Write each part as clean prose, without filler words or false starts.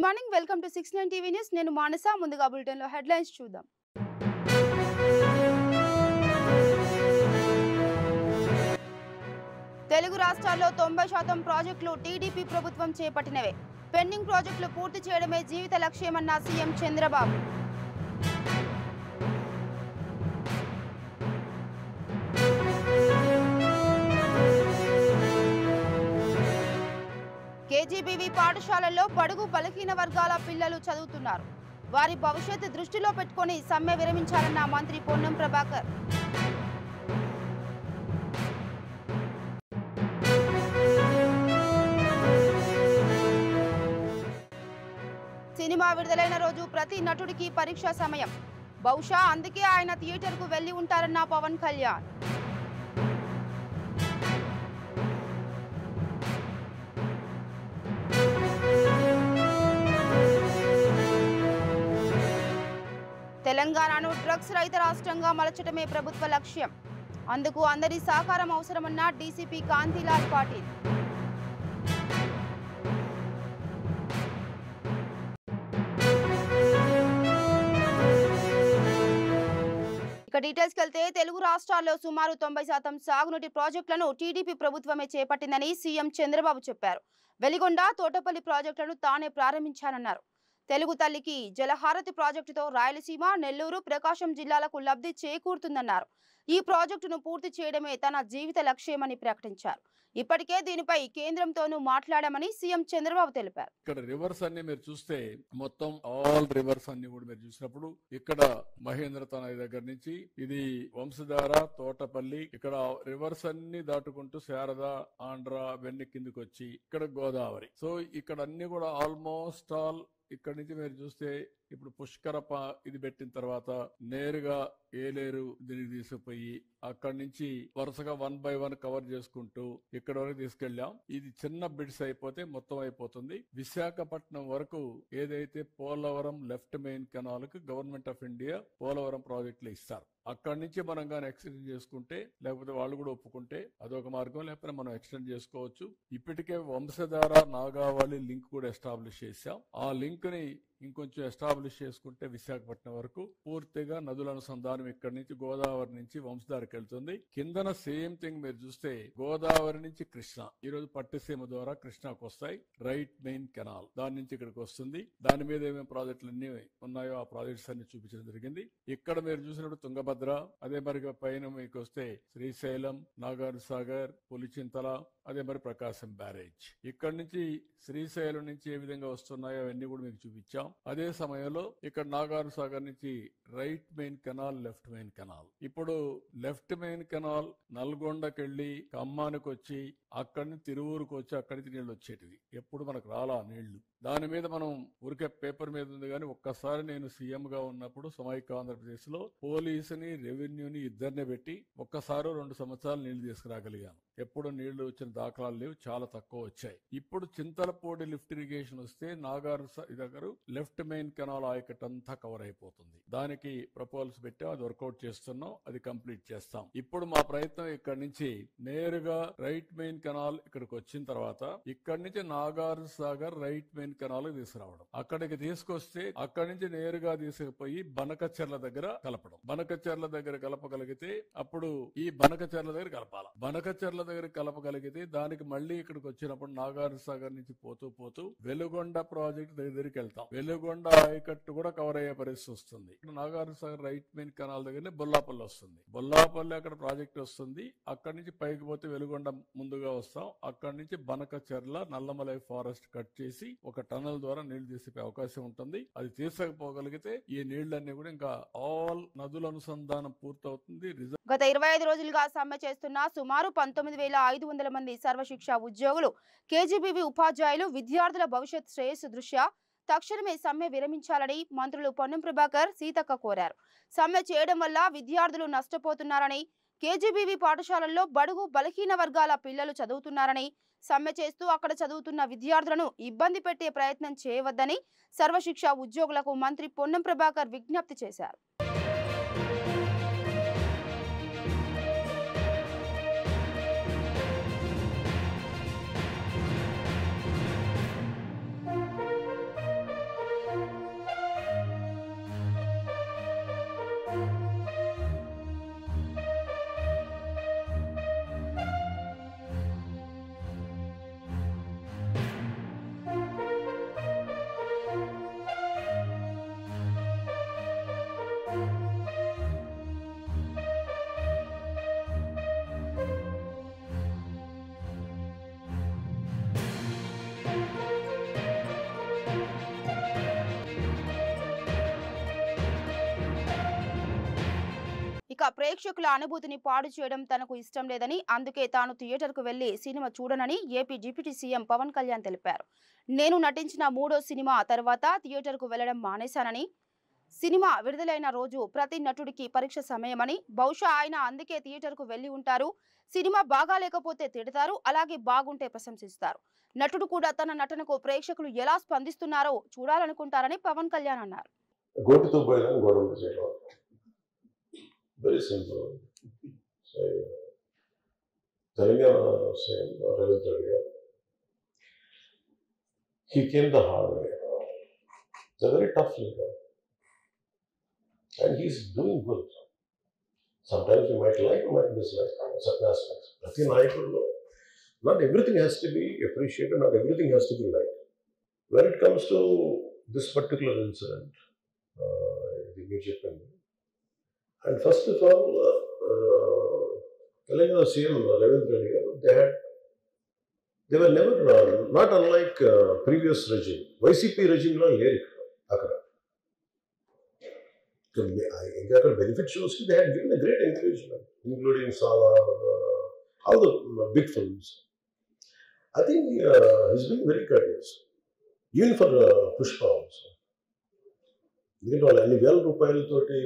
Good morning, welcome to 69 TV news. నేను మానస. ముందుగా bulletin లో హెడ్లైన్స్ చూద్దాం. తెలుగు రాష్ట్రాల్లో 90% ప్రాజెక్టులు టీడీపీ ప్రభుత్వం చేపట్టినవే. పెండింగ్ ప్రాజెక్టులు పూర్తి చేయడమే జీవిత లక్ష్యమన్న సీఎం చంద్రబాబు. కేజీబీవీ పాఠశాలల్లో బడుగు బలహీన వర్గాల పిల్లలు చదువుతున్నారు. వారి భవిష్యత్తు దృష్టిలో పెట్టుకుని సమ్మె విరమించాలన్న మంత్రి పొన్నం ప్రభాకర్. సినిమా విడుదలైన రోజు ప్రతి నటుడికి పరీక్షా సమయం. బహుశా అందుకే ఆయన థియేటర్కు వెళ్లి ఉంటారన్న పవన్ కళ్యాణ్. తెలంగాణను డ్రగ్స్ రహిత రాష్ట్రంగా మలచడమే ప్రభుత్వ లక్ష్యం. అందుకు అందరి సహకారం అవసరమన్న డీసీపీ కాంతిలాల్ పాటిల్. ఇక డీటెయిల్స్ వెళ్తే తెలుగు రాష్ట్రాల్లో సుమారు 90% సాగునీటి ప్రాజెక్టులను టీడీపీ ప్రభుత్వమే చేపట్టిందని సీఎం చంద్రబాబు చెప్పారు. వెలిగొండ, తోటపల్లి ప్రాజెక్టులను తానే ప్రారంభించానన్నారు. తెలుగు తల్లికి జలహారతి ప్రాజెక్టుతో రాయలసీమ, నెల్లూరు, ప్రకాశం జిల్లాలకు లబ్ధి చేకూరుతుందన్నారు. ఈ ప్రాజెక్టును పూర్తి చేయడమే తన జీవిత లక్ష్యమని ప్రకటించారు. ఇప్పటికే దీనిపై కేంద్రంతోనూ మాట్లాడామని సీఎం చంద్రబాబు తెలిపారు. ఇక్కడ రివర్స్ అన్ని మీరు చూస్తే మొత్తం ఆల్ రివర్స్ అన్ని కూడా మీరు చూసినప్పుడు ఇక్కడ మహేంద్ర తనయ దగ్గర నుంచి ఇది వంశధార, తోటపల్లి, ఇక్కడ రివర్స్ అన్ని దాటుకుంటూ శారద, ఆంధ్ర వెన్ని కిందకి వచ్చి ఇక్కడ గోదావరి. సో ఇక్కడ అన్ని కూడా ఆల్మోస్ట్ ఆల్ ఇక్కడ నుంచి మీరు చూస్తే ఇప్పుడు పుష్కర ఇది పెట్టిన తర్వాత నేరుగా ఏలేరు దీనికి తీసుకుపోయి అక్కడి నుంచి వరుసగా 1 by 1 కవర్ చేసుకుంటూ ఇక్కడ వరకు తీసుకెళ్లాం. ఇది చిన్న బిడ్స్ అయిపోతే మొత్తం అయిపోతుంది. విశాఖపట్నం వరకు ఏదైతే పోలవరం లెఫ్ట్ మెయిన్ కెనాల్ కు గవర్నమెంట్ ఆఫ్ ఇండియా పోలవరం ప్రాజెక్టులు ఇస్తారు. అక్కడి నుంచి మనం కానీ ఎక్స్టెండ్ చేసుకుంటే, లేకపోతే వాళ్ళు కూడా ఒప్పుకుంటే అదొక మార్గం, లేకపోతే మనం ఎక్స్టెండ్ చేసుకోవచ్చు. ఇప్పటికే వంశధార, నాగావళి లింక్ కూడా ఎస్టాబ్లిష్ చేశాం. ఆ లింక్ ని ఇంకొంచెం ఎస్టాబ్లిష్ చేసుకుంటే విశాఖపట్నం వరకు పూర్తిగా నదుల అనుసంధానం ఇక్కడి నుంచి గోదావరి నుంచి వంశధారకు వెళ్తుంది. కిందన సేమ్ థింగ్ మీరు చూస్తే గోదావరి నుంచి కృష్ణ, ఈ రోజు పట్టిసీమ ద్వారా కృష్ణకు వస్తాయి. రైట్ మెయిన్ కెనాల్ దాని నుంచి ఇక్కడికి వస్తుంది. దాని మీద ఏమేమి ప్రాజెక్టులు అన్ని ఉన్నాయో ఆ ప్రాజెక్ట్స్ అన్ని చూపించడం జరిగింది. ఇక్కడ మీరు చూసినప్పుడు తుంగభద్ర, అదే మరి పైన మీకు వస్తే శ్రీశైలం, నాగార్జున సాగర్, పులిచింతల, అదే మరి ప్రకాశం బ్యారేజ్. ఇక్కడ నుంచి శ్రీశైలం నుంచి ఏ విధంగా వస్తున్నాయో అవన్నీ కూడా మీకు చూపించాం. అదే సమయంలో ఇక్కడ నాగార్జున సాగర్ నుంచి right main canal, left main canal. ఇప్పుడు లెఫ్ట్ మెయిన్ కెనాల్ నల్గొండకెళ్లి ఖమ్మానికి వచ్చి అక్కడి నుంచి తిరువూరుకు వచ్చి అక్కడి నుంచి నీళ్లు వచ్చేటివి. ఎప్పుడు మనకు రాలా నీళ్లు. దాని మీద మనం ఊరికే పేపర్ మీద ఉంది కానీ ఒక్కసారి నేను సీఎం గా ఉన్నప్పుడు సమైక్య ఆంధ్రప్రదేశ్ లో పోలీసుని, రెవెన్యూని ఇద్దరినే పెట్టి ఒక్కసారి 2 సంవత్సరాలు నీళ్లు తీసుకురాగలిగాను. ఎప్పుడు నీళ్లు వచ్చిన దాఖలాలు లేవు, చాలా తక్కువ వచ్చాయి. ఇప్పుడు చింతలపూడి లిఫ్ట్ ఇరిగేషన్ వస్తే నాగార్జున దగ్గర లెఫ్ట్ మెయిన్ కెనాల్ ఆయకట్ అంతా కవర్ అయిపోతుంది. దానికి ప్రపోజల్స్ పెట్టాం, అది వర్కౌట్ చేస్తున్నాం, అది కంప్లీట్ చేస్తాం. ఇప్పుడు మా ప్రయత్నం ఇక్కడ నుంచి నేరుగా రైట్ మెయిన్ కెనాల్ ఇక్కడికి వచ్చిన తర్వాత ఇక్కడి నుంచి Nagarjuna Sagar right main canal తీసుకురావడం, అక్కడికి తీసుకొస్తే అక్కడి నుంచి నేరుగా తీసుకుపోయి బనకచెర్ల దగ్గర కలపడం. బనకచెర్ల దగ్గర కలపగలిగితే అప్పుడు ఈ బనకచెర్ల దగ్గర కలపాల. బనకచెర్ల దగ్గర కలపగలిగితే దానికి మళ్ళీ ఇక్కడికి వచ్చినప్పుడు నాగార్జున సాగర్ నుంచి పోతూ పోతూ వెలుగొండ ప్రాజెక్ట్ దగ్గరికి వెళ్తాం. వెలుగొండ ఆయకట్టు కూడా కవర్ అయ్యే పరిస్థితి వస్తుంది. Nagarjuna Sagar right main canal దగ్గర బొల్లాపల్లి వస్తుంది. బొల్లాపల్లి అక్కడ ప్రాజెక్ట్ వస్తుంది. అక్కడి నుంచి పైకి పోతే వెలుగొండ ముందుగా వస్తాం. అక్కడి నుంచి బనకచెర్ల, నల్లమలై ఫారెస్ట్ కట్ చేసి ఒక టనల్ ద్వారా నీళ్లు తీసే అవకాశం ఉంటుంది. అది తీసుకపోగలిగితే ఈ నీళ్లన్నీ కూడా ఇంకా ఆల్ నదుల అనుసంధానం పూర్తవుతుంది. గత 25 రోజులుగా సమ్మె చేస్తున్న సుమారు 19,500 మంది సర్వశిక్ష ఉద్యోగులు, కేజీబీవీ ఉపాధ్యాయులు, విద్యార్థుల భవిష్యత్ శ్రేయస్సు దృష్ట్యా తక్షణమే సమ్మె విరమించాలని మంత్రులు పొన్నం ప్రభాకర్, సీతక్క కోరారు. సమ్మె చేయడం వల్ల విద్యార్థులు నష్టపోతున్నారని, కేజీబీవీ పాఠశాలల్లో బడుగు బలహీన వర్గాల పిల్లలు చదువుతున్నారని, సమ్మె చేస్తూ అక్కడ చదువుతున్న విద్యార్థులను ఇబ్బంది పెట్టే ప్రయత్నం చేయవద్దని సర్వశిక్ష ఉద్యోగులకు మంత్రి పొన్నం ప్రభాకర్ విజ్ఞప్తి చేశారు. ఇక ప్రేక్షకుల అనుభూతిని పాడు చేయడం తనకు ఇష్టం లేదని, అందుకే తాను థియేటర్కు వెళ్లి సినిమా చూడనని AP deputy CM Pawan Kalyan తెలిపారు. నేను నటించిన 3వ సినిమా తర్వాత థియేటర్కు వెళ్లడం మానేశానని, సినిమా విడుదలైన రోజు ప్రతి నటుడికి పరీక్ష సమయమని, బహుశా ఆయన అందుకే థియేటర్కు వెళ్లి ఉంటారు. సినిమా బాగాలేకపోతే తిడతారు, అలాగే బాగుంటే ప్రశంసిస్తారు. నటుడు కూడా తన నటనకు ప్రేక్షకులు ఎలా స్పందిస్తున్నారో చూడాలనుకుంటారని పవన్ కళ్యాణ్ అన్నారు. గోటితో పోయినా గొడవలు చేయడం very simple. Telangana CM Revanth Reddy గారు he came the hard way. It's a very tough leader and he's doing good. Sometimes you might like, you might dislike certain aspects. ప్రతి నాయకుల్లో not everything has to be appreciated, not everything has to be liked. When it comes to this particular incident, ఇది మీరు చెప్పింది, and first of all, Telangana CM Ravindra Reddy garu, they were never, not unlike previous regime. YCP regime lo లేరు అక్కడ. ఇంకా అక్కడ benefit shows they had given a great encouragement, including Salar, all the big films. I think he's been very courteous, even for Pushpa also. ఎందుకంటే వాళ్ళు అన్ని వేల రూపాయలతోటి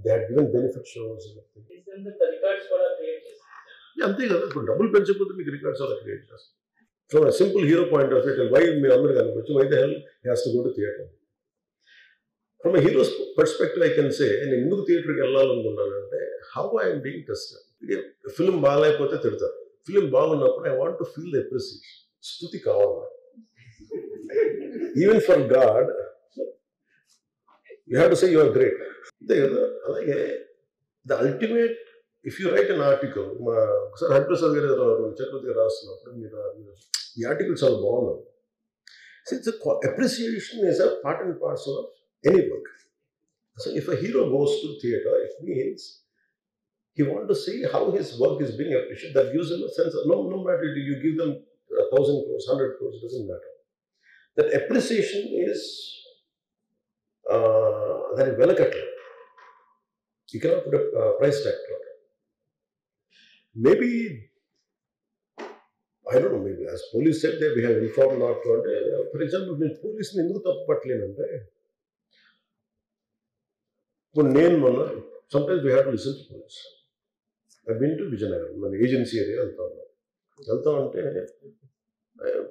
they had given benefit shows. అంతే కదా, ఇప్పుడు డబ్బులు పెంచకపోతే మీకు రికార్డ్స్ అలా క్రియేట్ చేస్తారు. From simple hero point of view, why మీరు అందరూ కనిపించు, why the hell has to go to theatre. From hero's perspective I can say, నేను ఎందుకు థియేటర్కి వెళ్ళాలనుకున్నానంటే, how I'm being tested. Film బాగాలేకపోతే తిడతారు, ఫిలిం బాగున్నప్పుడు I want to feel the appreciation. స్తుతి కావాలి. Even for God you have to say you are great. అలాగే the ultimate, if you write an article, ఒకసారి హరిప్రసాద్ గారు చక్రవర్తి గారు రాస్తున్నప్పుడు మీరు ఈ ఆర్టికల్ చాలా బాగుంది. It's appreciation is a part and parcel of any work. So if a hero goes to theatre, it means he want to see how his work is being appreciated. That gives him a sense of, no matter you give them 1,000 crores, 100 crores, it doesn't matter. That appreciation is దానికి వెలకట్లేదు. You cannot put a price tag to it. Maybe, I don't know, maybe as police said that we have informed not to, అంటే for example నేను పోలీసుని ఎందుకు తప్పు పట్టలేనంటే, ఇప్పుడు నేను మొన్న sometimes we have to listen to police. I've been to Vizianagaram, మన agency area వెళ్తా ఉంటే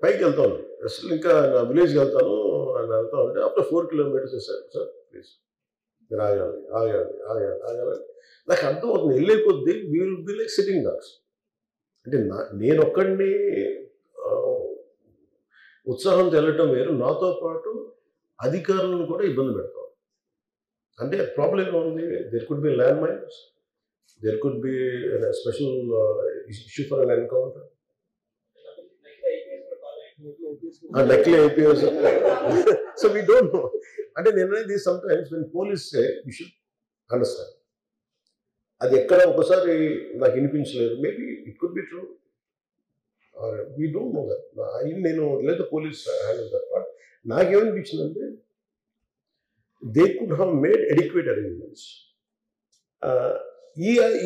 పైకి వెళ్తా ఉంది, అసలు ఇంకా నా విలేజ్కి వెళ్తాను అని వెళ్తా ఉంటే అప్పుడు 4 kilometers వేసారు. సార్ ప్లీజ్ మీరు ఆగాలి ఆగాలి ఆగాలి ఆగాలి. నాకు అర్థం అవుతుంది, వెళ్ళే కొద్దీ we will be like sitting dogs. అంటే నేను ఒక్కడిని ఉత్సాహంతో వెళ్ళటం వేరు, నాతో పాటు అధికారులను కూడా ఇబ్బంది పెడతాం. అంటే ప్రాబ్లం ఏమో ఉంది, there could be land mines, there could be special issue for an encounter. నకిలీ IPS. So we don't know. అంటే నేను అనేది sometimes when police say you should understand. అది ఎక్కడ ఒకసారి నాకు వినిపించలేదు, maybe it could be true, we don't know that. నేను లేదా పోలీస్ హ్యాండిల్ దట్ పార్ట్. నాకేమనిపించిందంటే they could have made adequate arrangements.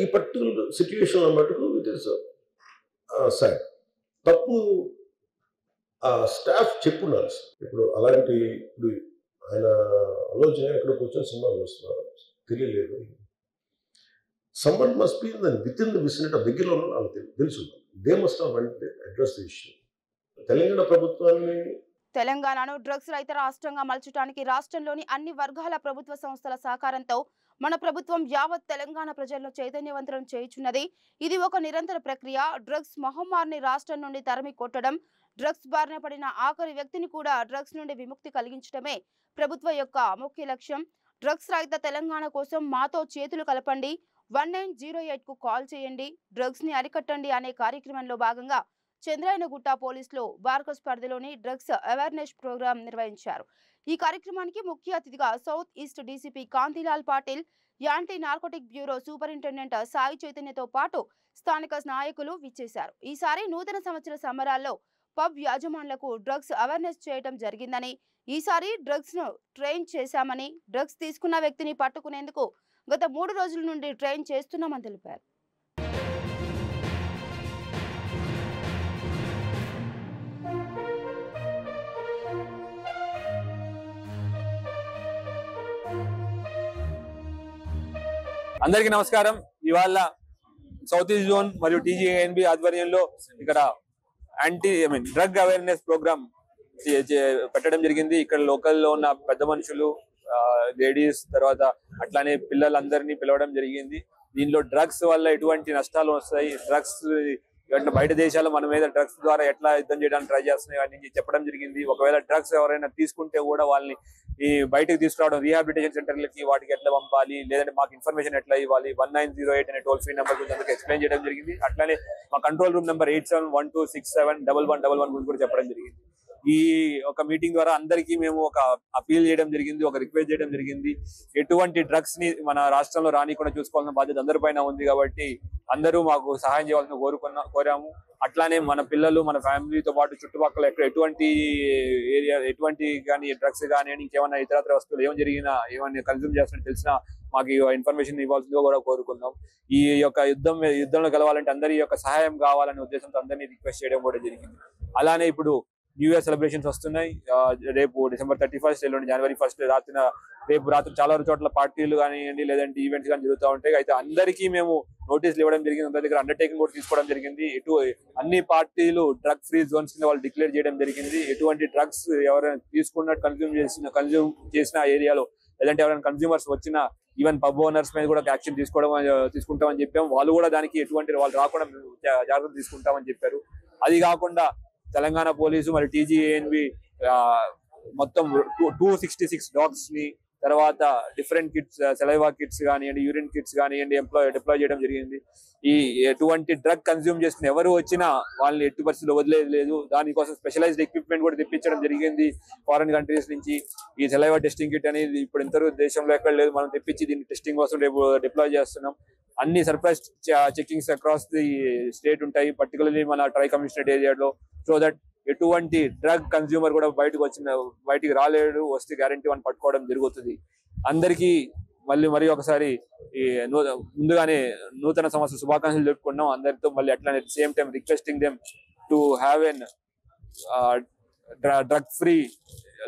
ఈ పర్టికులర్ సిచ్యువేషన్ మటుకు ఇట్ ఈస్ సాడ్. తప్పు స్టాఫ్ చెప్పున్నారు. ఇప్పుడు అలాంటి, ఇప్పుడు ఆయన ఆలోచన ఎక్కడ కూర్చొని సినిమా చూస్తున్నారు తెలియలేదు. Someone must be with in the vicinity, దగ్గరలో ఉన్న వాళ్ళకి తెలుసు. They must have address the issue. Telangana ప్రభుత్వాన్ని, తెలంగాణను డ్రగ్స్ రహిత రాష్ట్రంగా మలచడానికి రాష్ట్రంలోని అన్ని వర్గాల ప్రభుత్వ సంస్థల సహకారంతో మన ప్రభుత్వం యావత్ తెలంగాణ ప్రజలను చైతన్యవంతులను చేయుచున్నది. ఇది ఒక నిరంతర ప్రక్రియ. డ్రగ్స్ మహమ్మారిని రాష్ట్రం నుండి తరిమి కొట్టడం, డ్రగ్స్ బారిన పడిన ఆఖరి వ్యక్తిని కూడా డ్రగ్స్ నుండి విముక్తి కలిగించడమే ప్రభుత్వం యొక్క ముఖ్య లక్ష్యం. డ్రగ్స్ రహిత తెలంగాణ కోసం మాతో చేతులు కలపండి, 1908కు కాల్ చేయండి, డ్రగ్స్ ని అరికట్టండి అనే కార్యక్రమంలో భాగంగా చంద్రాయనగుట్ట పోలీసులో బార్కస్ పరిధిలోని డ్రగ్స్ అవేర్నెస్ ప్రోగ్రాం నిర్వహించారు. ఈ కార్యక్రమానికి ముఖ్య అతిథిగా south east DCP Kantilal Patil, anti narcotic bureau superintendent Sai చైతన్యతో పాటు స్థానిక నాయకులు విచ్చేశారు. ఈసారి నూతన సంవత్సర సంబరాల్లో పబ్ యాజమానులకు డ్రగ్స్ అవేర్నెస్ చేయడం జరిగిందని, ఈసారి డ్రగ్స్ ను ట్రైన్ చేశామని, డ్రగ్స్ తీసుకున్న వ్యక్తిని పట్టుకునేందుకు గత 3 రోజుల నుండి ట్రైన్ చేస్తున్నామని తెలిపారు. అందరికీ నమస్కారం. ఇవాళ సౌత్ ఈస్ట్ జోన్ మరియు టీజీఏఎన్బి ఆధ్వర్యంలో ఇక్కడ డ్రగ్ అవేర్నెస్ ప్రోగ్రామ్ పెట్టడం జరిగింది. ఇక్కడ లోకల్లో ఉన్న పెద్ద మనుషులు, లేడీస్, తర్వాత అట్లానే పిల్లలందరినీ పిలవడం జరిగింది. దీనిలో డ్రగ్స్ వల్ల ఎటువంటి నష్టాలు వస్తాయి, డ్రగ్స్ బయట దేశాలు మన మీద డ్రగ్స్ ద్వారా ఎట్లా యుద్ధం చేయడానికి ట్రై చేస్తున్నాయి అని చెప్పడం జరిగింది. ఒకవేళ డ్రగ్స్ ఎవరైనా తీసుకుంటే కూడా వాళ్ళని ఈ బయటకు తీసుకురావడం, రీహాబిలిటేషన్ సెంటర్లకి వాటికి ఎట్లా పంపాలి, లేదంటే మాకు ఇన్ఫర్మేషన్ ఎట్లా ఇవ్వాలి, 1908 అనే టోల్ ఫ్రీ నెంబర్ గురించి అందరికి ఎక్స్ప్లెయిన్ చేయడం జరిగింది. అట్లానే మా కంట్రోల్ రూమ్ నెంబర్ 8712671111 గురించి కూడా చెప్పడం జరిగింది. ఈ ఒక మీటింగ్ ద్వారా అందరికీ మేము ఒక అపీల్ చేయడం జరిగింది, ఒక రిక్వెస్ట్ చేయడం జరిగింది. ఎటువంటి డ్రగ్స్ ని మన రాష్ట్రంలో రానికుండా చూసుకోవాల్సిన బాధ్యత అందరిపైన ఉంది. కాబట్టి అందరూ మాకు సహాయం చేయాల్సిన కోరాము. అట్లానే మన పిల్లలు, మన ఫ్యామిలీతో పాటు చుట్టుపక్కల ఎటువంటి ఏరియా, ఎటువంటి కానీ డ్రగ్స్ కానీ ఇంకేమైనా ఇతరత్ర వస్తువులు ఏమైనా జరిగినా, ఏమైనా కన్స్యూమ్ చేస్తున్నట్టు తెలిసినా మాకు ఇన్ఫర్మేషన్ ఇవ్వాల్సిందిగా కూడా కోరుకున్నాం. ఈ యొక్క యుద్ధంలో గెలవాలంటే అందరి యొక్క సహాయం కావాలనే ఉద్దేశంతో అందరినీ రిక్వెస్ట్ చేయడం కూడా జరిగింది. అలానే ఇప్పుడు న్యూ ఇయర్ సెలబ్రేషన్స్ వస్తున్నాయి. రేపు December 31, ఎల్లుండి January 1 రేపు రాత్రి చాలా చోట్ల పార్టీలు కానివ్వండి, లేదంటే ఈవెంట్స్ కానీ జరుగుతూ ఉంటాయి. అయితే అందరికీ మేము నోటీసులు ఇవ్వడం జరిగింది, అందరి దగ్గర అండర్టేకింగ్ కూడా తీసుకోవడం జరిగింది. అన్ని పార్టీలు డ్రగ్ ఫ్రీ జోన్స్ కింద వాళ్ళు డిక్లేర్ చేయడం జరిగింది. ఎటువంటి డ్రగ్స్ ఎవరైనా తీసుకున్నట్టు కన్జ్యూమ్ చేసిన ఏరియాలో, లేదంటే ఎవరైనా కన్జ్యూమర్స్ వచ్చిన ఈవెన్ పబ్ ఓనర్స్ మీద కూడా యాక్షన్ తీసుకుంటామని చెప్పాము. వాళ్ళు కూడా దానికి ఎటువంటి వాళ్ళు రాకుండా జాగ్రత్తలు తీసుకుంటామని చెప్పారు. అది కాకుండా తెలంగాణ పోలీసు మరియు టీజీఏఎన్బి మొత్తం 266 డాగ్స్ ని, తర్వాత డిఫరెంట్ కిట్స్, సెలైవా కిట్స్ కానివ్వండి, యూరిన్ కిట్స్ కానివ్వండి డిప్లాయ్ చేయడం జరిగింది. ఈ ఎటువంటి డ్రగ్ కన్స్యూమ్ చేసుకుని ఎవరు వచ్చినా వాళ్ళని ఎట్టి పరిస్థితుల్లో వదిలేదు లేదు. దానికోసం స్పెషలైజ్డ్ ఎక్విప్మెంట్ కూడా తెప్పించడం జరిగింది ఫారెన్ కంట్రీస్ నుంచి. ఈ సెలైవా టెస్టింగ్ కిట్ అనేది ఇప్పుడు ఇంతవరకు దేశంలో ఎక్కడ లేదు. మనం తెప్పించి దీన్ని టెస్టింగ్ కోసం రేపు డిప్లాయ్ చేస్తున్నాం. అన్ని surprise checkings across the state ఉంటాయి, పర్టికులర్లీ మన ట్రై కమిషనరేట్ ఏరియాలో. సో దట్ ఎటువంటి డ్రగ్ కన్స్యూమర్ కూడా బయటికి రాలేడు, వస్తే గ్యారంటీ వన్ పట్టుకోవడం జరుగుతుంది. అందరికీ మరి ఒకసారి ముందుగానే నూతన సంవత్సర శుభాకాంక్షలు చెప్పుకున్నాం అందరితో. మళ్ళీ అట్లానే same time requesting them to have an drug free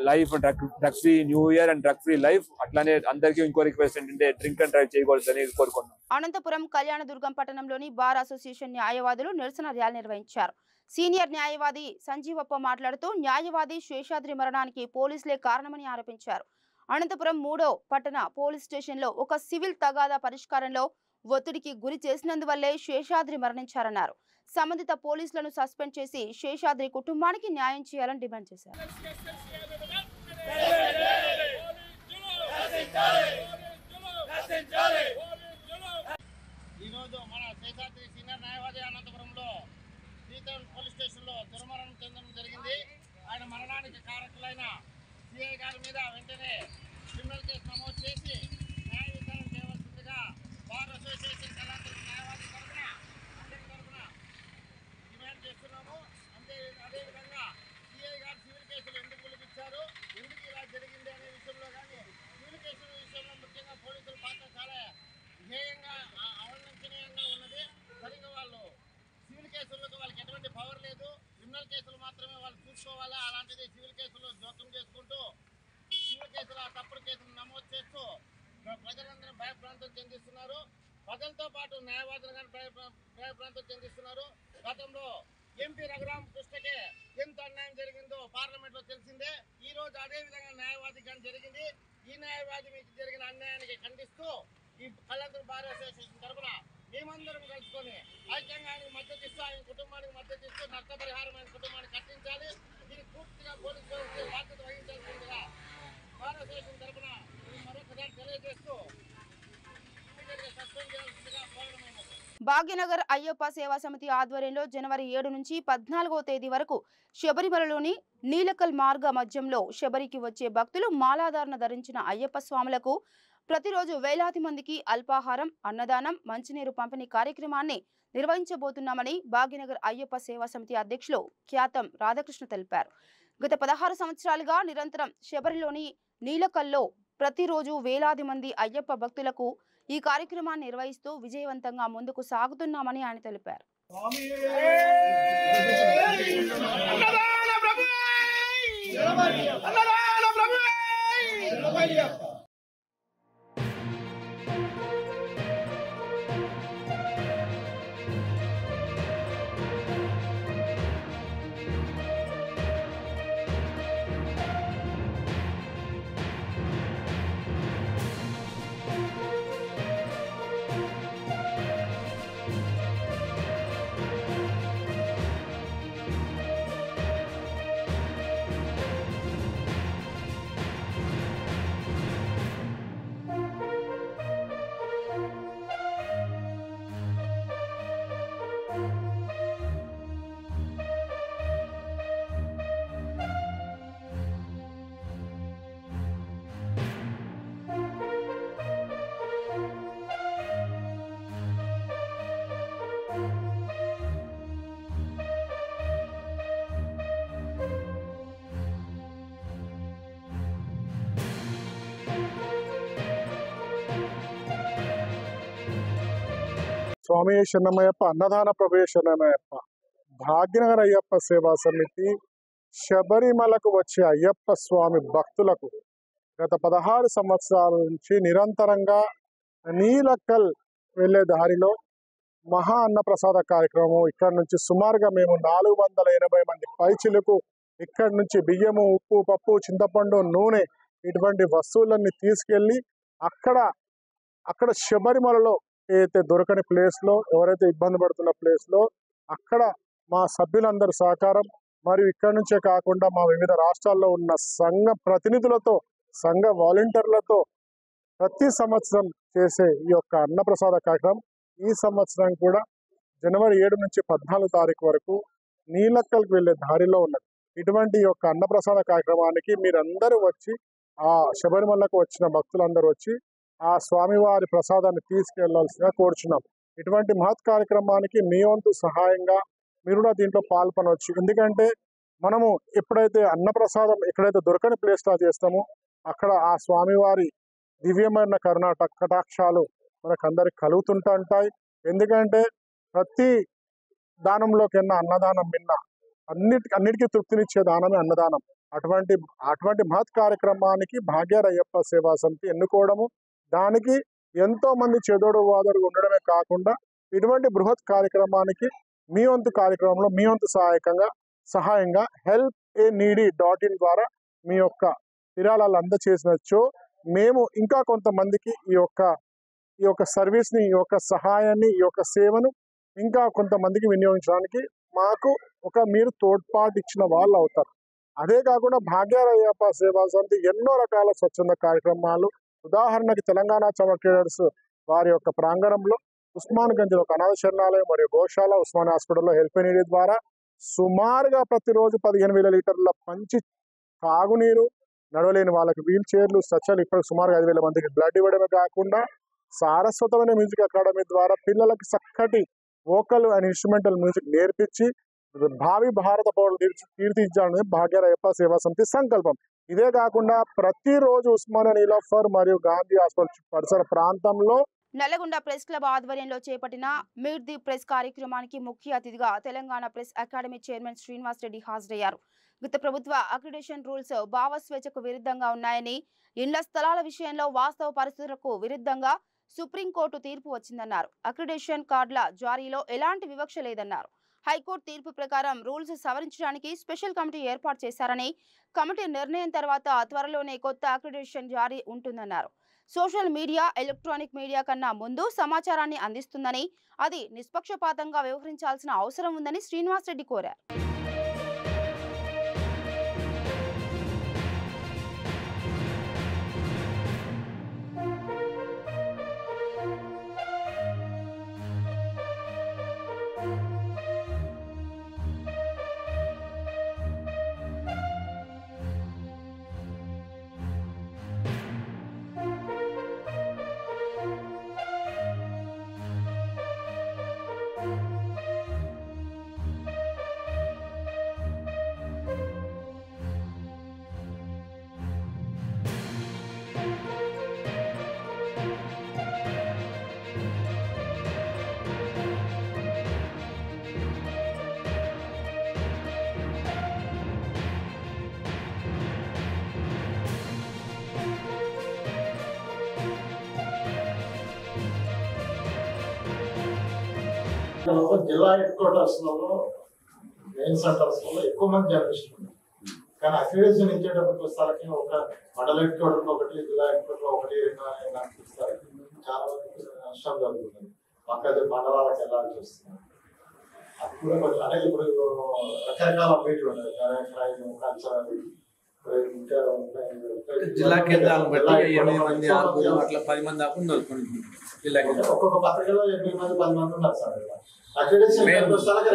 life, drug free new year and drug free life. అట్లానే అందరికీ ఇంకో రిక్వెస్ట్ ఏంటంటే డ్రింక్ అండ్ డ్రైవ్ చేయకూడదని కోరుకున్నాం. అనంతపురం కళ్యాణదుర్గం పట్టణంలోని బార్ అసోసియేషన్ న్యాయవాదులు నిరసన ర్యాలీ నిర్వహించారు. సీనియర్ న్యాయవాది సంజీవప్ప మాట్లాడుతూ న్యాయవాది శేషాద్రి మరణానికి పోలీసులే కారణమని ఆరోపించారు. అనంతపురం 3వ పట్టణ పోలీస్ స్టేషన్లో ఒక సివిల్ తగాదా పరిష్కారంలో ఒత్తిడికి గురి చేసినందువల్లే శేషాద్రి మరణించారన్నారు. సంబంధిత పోలీసులను సస్పెండ్ చేసి శేషాద్రి కుటుంబానికి న్యాయం చేయాలని డిమాండ్ చేశారు. ఈరోజు మన శేషాద్రి సీనియర్ న్యాయవాది అనంతపురంలో పోలీస్ స్టేషన్లో దుర్మరణం చెందడం జరిగింది. ఆయన మరణానికి కారకులైన సిఐ గారి మీద వెంటనే క్రిమినల్ కేసు నమోదు చేసి న్యాయ విచారణ చేయవలసిందిగా బార్ అసోసియేషన్ కళాశాల న్యాయవాది తరఫున డిమాండ్ చేస్తున్నాము. అదేవిధంగా సిఐ గారు సివిల్ కేసులు ఎందుకు పిలిపించారు, ఎందుకు ఇలా జరిగింది అనే విషయంలో కానీ, సివిల్ కేసుల విషయంలో ముఖ్యంగా పోలీసుల పాత్ర చాలా ధ్యేయంగా అవలంబనీయంగా ఉన్నది. సరిగ్గా వాళ్ళు సివిల్ కేసులకు వాళ్ళకి ఎటువంటి పవర్ లేదు, క్రిమినల్ కేసులు మాత్రమే వాళ్ళు చూసుకోవాలా. అలాంటిది సివిల్ కేసులు జోక్యం చేసుకుంటూ సివిల్ కేసులు తప్పుడు కేసులు నమోదు చేస్తూ ప్రజలందరూ భయభ్రాంతం చెందిస్తున్నారు. ప్రజలతో పాటు న్యాయవాదులు కానీ భయభ్రాంతం చెందిస్తున్నారు. గతంలో ఎంపీ రఘురామ్ కృష్ణకే ఎంత అన్యాయం జరిగిందో పార్లమెంట్ లో తెలిసిందే. ఈ రోజు అదే విధంగా న్యాయవాది కానీ జరిగింది. ఈ న్యాయవాది మీకు జరిగిన అన్యాయానికి ఖండిస్తూ ఈ కళ్యాణదుర్గం బార్ అసోసియేషన్ తరఫున మేమందరం కలుసుకొని ఐక్యంగా ఆయనకు మద్దతు ఇస్తూ, ఆయన కుటుంబానికి మద్దతు ఇస్తూ నష్టపరిహారం ఆయన కుటుంబాన్ని కట్టించాలి. దీనికి పూర్తిగా పోలీసు వ్యవస్థ బాధ్యత వహించాల్సిందిగా బార్ అసోసియేషన్ తరఫున మరొకసారి తెలియజేస్తూ సస్పెండ్ చేయాల్సిందిగా కోరడం. భాగ్యనగర్ అయ్యప్ప సేవా సమితి ఆధ్వర్యంలో జనవరి 7 నుంచి 14వ తేదీ వరకు శబరిమలలోని నీలకల్ మార్గ మధ్యంలో శబరికి వచ్చే భక్తులు మాలాధారణ ధరించిన అయ్యప్ప స్వాములకు ప్రతిరోజు వేలాది మందికి అల్పాహారం, అన్నదానం, మంచినీరు పంపిణీ కార్యక్రమాన్ని నిర్వహించబోతున్నామని భాగ్యనగర్ అయ్యప్ప సేవా సమితి అధ్యక్షులు ఖ్యాతం రాధాకృష్ణ తెలిపారు. గత 16 సంవత్సరాలుగా నిరంతరం శబరిలోని నీలకల్లో ప్రతిరోజు వేలాది మంది అయ్యప్ప భక్తులకు ఈ కార్యక్రమాన్ని నిర్వహిస్తూ విజయవంతంగా ముందుకు సాగుతున్నామని ఆయన తెలిపారు. స్వామి శరణమయ్యప్ప అన్నదాన ప్రవేశనమయ్యప్ప భాగ్యనగర అయ్యప్ప సేవా సమితి శబరిమలకు వచ్చే అయ్యప్ప స్వామి భక్తులకు గత 16 సంవత్సరాల నుంచి నిరంతరంగా నీలక్కల్ వెళ్లే దారిలో మహా అన్నప్రసాద కార్యక్రమం ఇక్కడ నుంచి సుమారుగా మేము 480 మంది పైచిలకు ఇక్కడ నుంచి బియ్యము, ఉప్పు, పప్పు, చింతపండు, నూనె ఇటువంటి వస్తువులన్నీ తీసుకెళ్లి అక్కడ శబరిమలలో ఏదైతే దొరకని ప్లేస్ లో, ఎవరైతే ఇబ్బంది పడుతున్న ప్లేస్ లో అక్కడ మా సభ్యులందరి సహకారం మరియు ఇక్కడ నుంచే కాకుండా మా వివిధ రాష్ట్రాల్లో ఉన్న సంఘ ప్రతినిధులతో, సంఘ వాలంటీర్లతో ప్రతి సంవత్సరం చేసే ఈ యొక్క అన్నప్రసాద కార్యక్రమం ఈ సంవత్సరం కూడా జనవరి 7 నుంచి 14 తారీఖు వరకు నీలక్కల్కి వెళ్లే దారిలో ఉన్నది. ఇటువంటి యొక్క అన్నప్రసాద కార్యక్రమానికి మీరందరూ వచ్చి, ఆ శబరిమలకు వచ్చిన భక్తులందరూ వచ్చి ఆ స్వామివారి ప్రసాదాన్ని తీసుకెళ్లాల్సిందిగా కోరుచున్నాం. ఇటువంటి మహత్ కార్యక్రమానికి మీ వంతు సహాయంగా మీరు కూడా దీంట్లో పాల్గొనవచ్చు. ఎందుకంటే మనము ఎప్పుడైతే అన్నప్రసాదం ఎక్కడైతే దొరకని ప్లేస్ లా చేస్తామో అక్కడ ఆ స్వామివారి దివ్యమైన కటాక్షాలు మనకందరికి కలుగుతుంటాయి. ఎందుకంటే ప్రతి దానంలో కన్నా అన్నదానం మిన్న, అన్నిటికీ తృప్తినిచ్చే దానమే అన్నదానం. అటువంటి మహత్ కార్యక్రమానికి భాగ్యనగర అయ్యప్ప సేవా సమితి ఎన్నుకోవడము, దానికి ఎంతో మంది చేదోడు వాదోడు ఉండడమే కాకుండా ఇటువంటి బృహత్ కార్యక్రమానికి మీ వంతు కార్యక్రమంలో మీ వంతు సహాయంగా help-a-needy.in ద్వారా మీ యొక్క విరాళాలు అందచేసినచ్చు మేము ఇంకా కొంతమందికి ఈ యొక్క సర్వీస్ ని, ఈ యొక్క సహాయాన్ని, ఈ యొక్క సేవను ఇంకా కొంతమందికి వినియోగించడానికి మాకు మీరు తోడ్పాటు ఇచ్చిన వాళ్ళు అవుతారు. అదే కాకుండా భాగ్యనగర అయ్యప్ప సేవా సమితి ఎన్నో రకాల స్వచ్ఛంద కార్యక్రమాలు, ఉదాహరణకి తెలంగాణ చమర్ ట్రేడర్స్ వారి యొక్క ప్రాంగణంలో ఉస్మాన్గంజ్ ఒక అనాథ శరణాలయం మరియు గోశాల, ఉస్మాన్ హాస్పిటల్లో హెల్ప్-ఏ-నీడీ ద్వారా సుమారుగా ప్రతిరోజు 15,000 లీటర్ల పంచి తాగునీరు, నడవలేని వాళ్ళకి వీల్ చైర్లు, స్ట్రెచర్లు, ఇప్పటికి సుమారుగా 5,000 మందికి బ్లడ్ ఇవ్వడమే కాకుండా సారస్వతమైన మ్యూజిక్ అకాడమీ ద్వారా పిల్లలకి చక్కటి వోకల్ అండ్ ఇన్స్ట్రుమెంటల్ మ్యూజిక్ నేర్పించి భావి భారత పౌరులు తీర్చిదిద్దాలని భాగ్యనగర అయ్యప్ప సేవా సమితి సంకల్పం. ఇదే కాకుండా ప్రతిరోజు ఉస్మానియా, నీలోఫర్ మరియు గాంధీ హాస్పిటల్ పరిసర ప్రాంతంలో నల్లగొండ ప్రెస్ క్లబ్ ఆధ్వర్యంలో చేపట్టిన మీట్ ది ప్రెస్ కార్యక్రమానికి ముఖ్య అతిథిగా Telangana press academy chairman Srinivas Reddy హాజరయ్యారు. గత ప్రభుత్వ అక్రిడేషన్ రూల్స్ భావస్వేచ్ఛకు విరుద్ధంగా ఉన్నాయని, ఇండ్ల స్థలాల విషయంలో వాస్తవ పరిస్థితులకు విరుద్ధంగా సుప్రీంకోర్టు తీర్పు వచ్చిందన్నారు. అక్రిడేషన్ కార్డుల జారీలో ఎలాంటి వివక్ష లేదన్నారు. హైకోర్టు తీర్పు ప్రకారం రూల్స్ సవరించడానికి స్పెషల్ కమిటీ ఏర్పాటు చేశారని, కమిటీ నిర్ణయం తర్వాత త్వరలోనే కొత్త అక్రిడేషన్ జారీ ఉంటుందన్నారు. సోషల్ మీడియా ఎలక్ట్రానిక్ మీడియా కన్నా ముందు సమాచారాన్ని అందిస్తుందని, అది నిష్పక్షపాతంగా వ్యవహరించాల్సిన అవసరం ఉందని శ్రీనివాస్ రెడ్డి కోరారు. జిల్లా హెడ్ క్వార్టర్స్ లలో మెయిన్ సెంటర్స్ లో ఎక్కువ మంది జర్నలిస్టులు ఉన్నారు. కానీ అక్రిడేషన్ ఇచ్చేటప్పుడు పుస్తకాలకి ఒక మండల హెడ్ క్వార్టర్ ఒకటి, జిల్లా హెడ్ క్వార్టర్ ఒకటి పుస్తకాలకి చాలా మందికి నష్టం జరుగుతుంది. పక్కది మండలాలకు వెళ్ళాల్సి వస్తుంది. అది కూడా కొంచెం అంటే ఇప్పుడు రకరకాల అప్డేట్లు ఉన్నాయి. కల్చరల్ ఇంకా జిల్లా కేంద్రాలను బట్టి 8 మంది 6 అట్లా 10 మంది దాకా ఉన్నారు. జిల్లా ఒక్కొక్క పత్రికలో 8 మంది 10 మంది ఉన్నారు సార్. అక్రిడేషన్ పుస్తకాలకి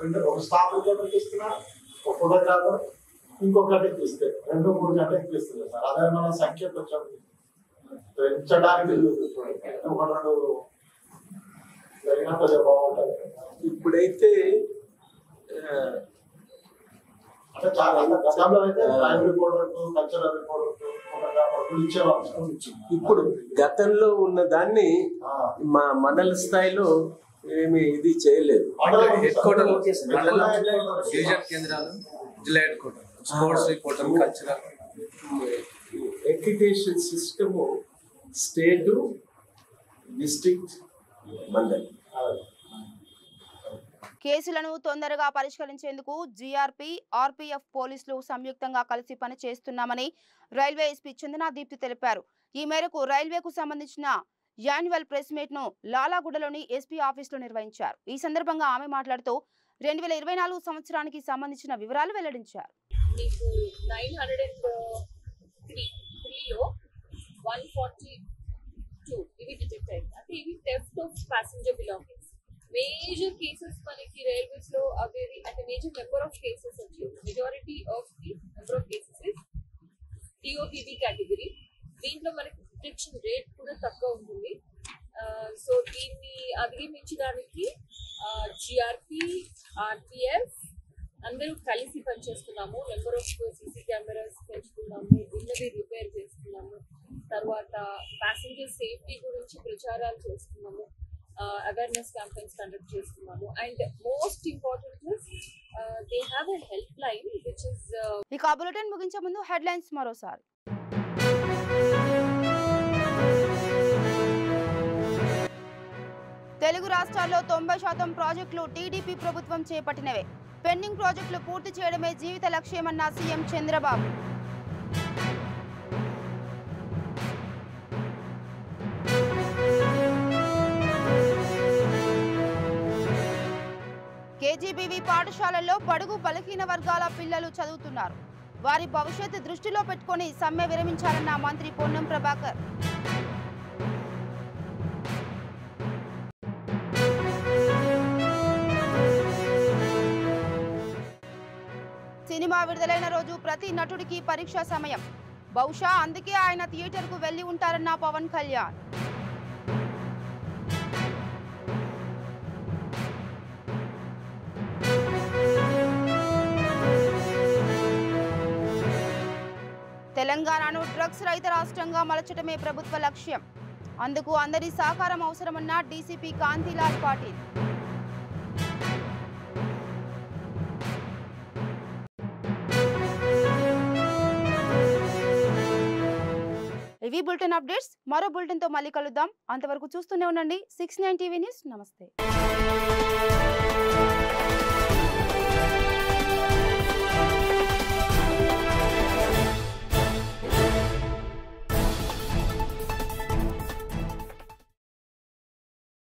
రెండు ఒక స్టాఫ్ రిపోర్టర్ ఇస్తున్నారు, ఒక ఫోటోగ్రాఫర్, ఇంకొకటి ఇస్తే 2-3 గంటలు ఎక్కిస్తుంది సార్. అదే మన సంఖ్య కొంచెం పెంచడానికి ఒకటి 2 జరిగినా కొంచెం బాగుంటుంది. ఇప్పుడైతే అంటే చాలా గతంలో అయితే live reporter, cultural reporter, photographer ఇచ్చేవాళ్ళు. ఇప్పుడు గతంలో ఉన్న దాన్ని మా మండల స్థాయిలో ఏమి ఇది చేయలేదు. హెడ్ క్వార్టర్ డివిజన్ కేంద్రాలు, జిల్లా head quarter, sports reporter, cultural education system state, district, mandal. కేసులను తొందరగా పరిష్కరించేందుకు జీఆర్పీ, ఆర్పీఎఫ్ పోలీసులు సంయుక్తంగా కలిసి పనిచేస్తున్నామని రైల్వే ఎస్పీ చందనా దీప్తి తెలిపారు. ఈ మేరకు రైల్వేకు సంబంధించిన యాన్యువల్ ప్రెస్ మీట్ ను లాలాగూడలోని ఎస్పీ ఆఫీసులో నిర్వహించారు. ఈ సందర్భంగా ఆమె మాట్లాడుతూ 2024 సంవత్సరానికి సంబంధించిన వివరాలు వెల్లడించారు. 903లో 142 ఇవి డిటెక్ట్ అయ్యాయి. అంటే ఇవి theft of passenger belongings. Major cases మనకి రైల్వేస్ లో అవేవి అంటే మేజర్ నెంబర్ ఆఫ్ కేసెస్ వచ్చి majority of the number of cases TOPB category. దీంట్లో మనకి డిటెక్షన్ రేట్ కూడా తక్కువ ఉంటుంది. సో దీన్ని అధిగమించడానికి జిఆర్పి, ఆర్పిఎఫ్ అందరూ కలిసి పనిచేస్తున్నాము. నెంబర్ ఆఫ్ సీసీ కెమెరాస్ పెంచుతున్నాము, ఉన్నది రిపేర్ చేస్తున్నాము. తర్వాత ప్యాసింజర్ సేఫ్టీ గురించి ప్రచారాలు చేస్తున్నాము, అవేర్నెస్ క్యాంపెయిన్స్ కండక్ట్ చేస్తున్నాము. And most important they have a help line which is. ఇక బులెటిన్ ముగించే ముందు హెడ్లైన్స్ మరోసారి. తెలుగు రాష్ట్రాల్లో 90% ప్రాజెక్టులు టీడీపీ ప్రభుత్వం చేపట్టినవే. పెండింగ్ ప్రాజెక్టులు పూర్తి చేయడమే జీవిత లక్ష్యమన్న సీఎం చంద్రబాబు. కేజీబీవీ పాఠశాలల్లో బడుగు బలహీన వర్గాల పిల్లలు చదువుతున్నారు. వారి భవిష్యత్తు దృష్టిలో పెట్టుకుని సమ్మె విరమించాలన్న మంత్రి పొన్నం ప్రభాకర్. సినిమా విడుదలైన రోజు ప్రతి నటుడికి పరీక్షా సమయం. బహుశా అందుకే ఆయన థియేటర్కు వెళ్లి ఉంటారన్న పవన్ కళ్యాణ్. తెలంగాణను డ్రగ్స్ రహిత రాష్ట్రంగా మలచడమే ప్రభుత్వ లక్ష్యం. అందుకు అందరి సహకారం అవసరమన్న డీసీపీ కాంతిలాల్ పాటిల్. ఇవి బులెటిన్ అప్డేట్స్. మరో బులెటిన్ తో మళ్ళీ కలుద్దాం. అంతవరకు చూస్తూనే ఉండండి 69 టీవీ న్యూస్. నమస్తే.